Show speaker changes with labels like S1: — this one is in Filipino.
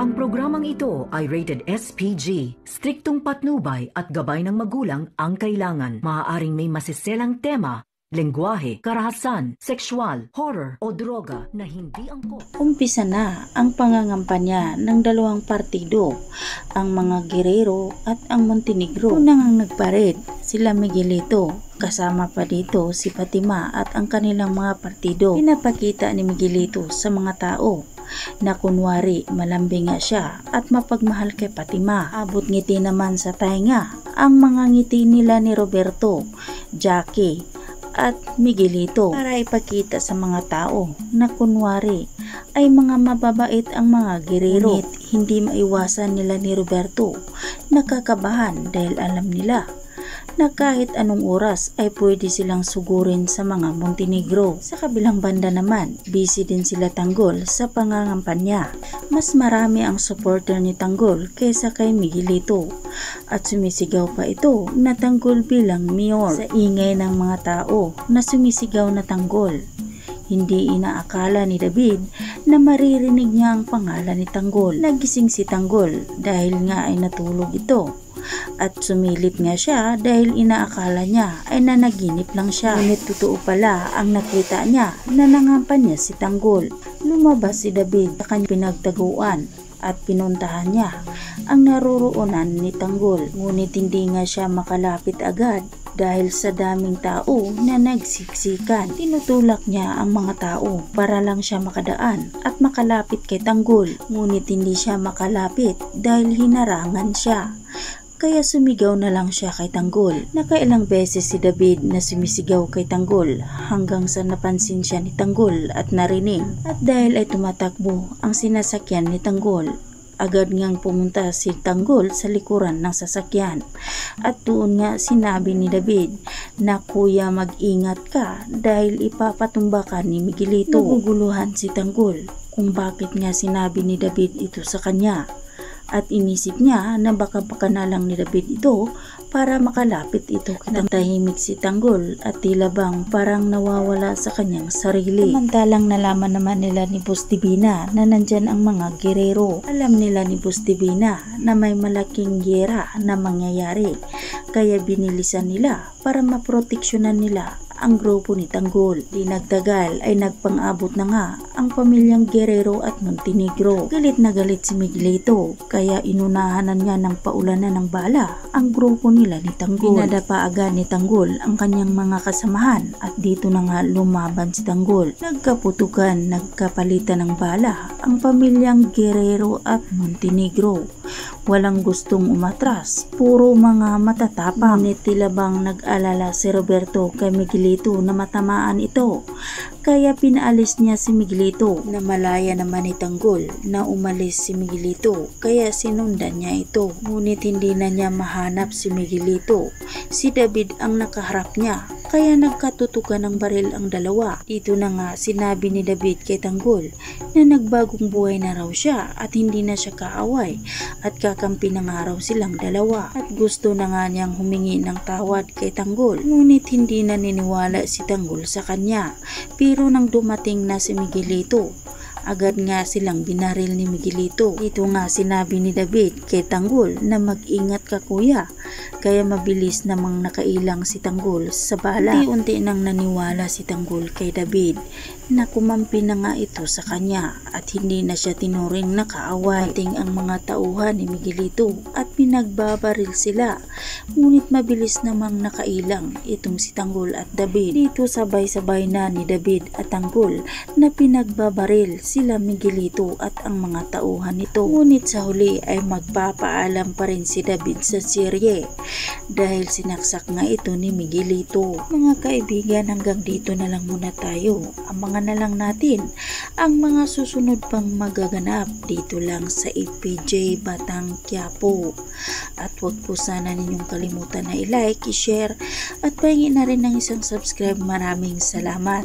S1: Ang programang ito ay rated SPG. Striktong patnubay at gabay ng magulang ang kailangan. Maaaring may masiselang tema, lengguwahe, karahasan, sexual, horror o droga na hindi angkop.
S2: Umpisa na ang pangangampanya ng dalawang partido, ang mga Guerrero at ang Montenegro. Unang ang nagpared, sila Miguelito, kasama pa dito si Fatima at ang kanilang mga partido. Pinapakita ni Miguelito sa mga tao na kunwari malambing nga siya at mapagmahal kay Fatima. Abot ngiti naman sa tainga ang mga ngiti nila ni Roberto, Jackie at Miguelito para ipakita sa mga tao na kunwari ay mga mababait ang mga Guerrero. Ngunit hindi maiwasan nila ni Roberto nakakabahan dahil alam nila na kahit anong oras ay pwede silang sugurin sa mga Montenegro. Sa kabilang banda naman, busy din sila Tanggol sa pangangampanya. Mas marami ang supporter ni Tanggol kaysa kay Miguelito at sumisigaw pa ito na Tanggol bilang mayor sa ingay ng mga tao na sumisigaw na Tanggol. Hindi inaakala ni David na maririnig niya ang pangalan ni Tanggol. Nagising si Tanggol dahil nga ay natulog ito. At sumilip nga siya dahil inaakala niya ay nanaginip lang siya. Ngunit totoo pala ang nakita niya na nangampan niya si Tanggol. Lumabas si David sa kanyang pinagtaguan at pinuntahan niya ang naroroonan ni Tanggol. Ngunit hindi nga siya makalapit agad dahil sa daming tao na nagsiksikan. Tinutulak niya ang mga tao para lang siya makadaan at makalapit kay Tanggol. Ngunit hindi siya makalapit dahil hinarangan siya. Kaya sumigaw na lang siya kay Tanggol. Nakailang beses si David na sumisigaw kay Tanggol hanggang sa napansin siya ni Tanggol at narinig. At dahil ay tumatakbo ang sinasakyan ni Tanggol, agad ngang pumunta si Tanggol sa likuran ng sasakyan. At doon nga sinabi ni David na kuya mag-ingat ka dahil ipapatumba ka ni Miguelito. Naguguluhan si Tanggol kung bakit nga sinabi ni David ito sa kanya. At inisip niya na baka na lang ni David ito para makalapit ito. Natahimik si Tanggol at tila bang parang nawawala sa kanyang sarili. Samantalang nalaman naman nila ni Boss Divina na nandyan ang mga Guerrero. Alam nila ni Boss Divina na may malaking giyera na mangyayari. Kaya binilisan nila para maproteksyonan nila ang grupo ni Tanggol. Di nagtagal ay nagpang-abot na nga ang pamilyang Guerrero at Montenegro. Galit na galit si Miguelito kaya inunahanan niya ng paulanan ng bala ang grupo nila ni Tanggol. Pinadapa agad ni Tanggol ang kanyang mga kasamahan at dito na nga lumaban si Tanggol. Nagkaputukan, nagkapalitan ng bala ang pamilyang Guerrero at Montenegro. Walang gustong umatras, puro mga matatapang. Ngunit tila bang nag-alala si Roberto kay Miguelito na matamaan ito. Kaya pinaalis niya si Miguelito. Na malaya naman ni Tanggol na umalis si Miguelito kaya sinundan niya ito. Ngunit hindi na niya mahanap si Miguelito. Si David ang nakaharap niya kaya nagkatutukan ng baril ang dalawa. Dito na nga sinabi ni David kay Tanggol na nagbagong buhay na raw siya at hindi na siya kaaway at kakampi na nga raw silang dalawa. At gusto na nga niyang humingi ng tawad kay Tanggol. Ngunit hindi naniniwala si Tanggol sa kanya. Pero nang dumating na si Miguelito, agad nga silang binaril ni Miguelito. Dito nga sinabi ni David kay Tanggol na mag-ingat ka kuya. Kaya mabilis namang nakailang si Tanggol sa bala. Unti-unti nang naniwala si Tanggol kay David na kumampi na nga ito sa kanya at hindi na siya tinuring na kaaway. Ating ang mga tauhan ni Miguelito at pinagbabaril sila. Ngunit mabilis namang nakailang itong si Tanggol at David. Dito sabay-sabay na ni David at Tanggol na pinagbabaril sila Miguelito at ang mga tauhan nito. Ngunit sa huli ay magpapaalam pa rin si David sa serye dahil sinaksak nga ito ni Miguelito. Mga kaibigan, hanggang dito na lang muna tayo. Abangan na lang natin ang mga susunod pang magaganap dito lang sa FPJ Batang Quiapo. At huwag po sana ninyong kalimutan na i-like, i-share at pahingin na rin ng isang subscribe. Maraming salamat.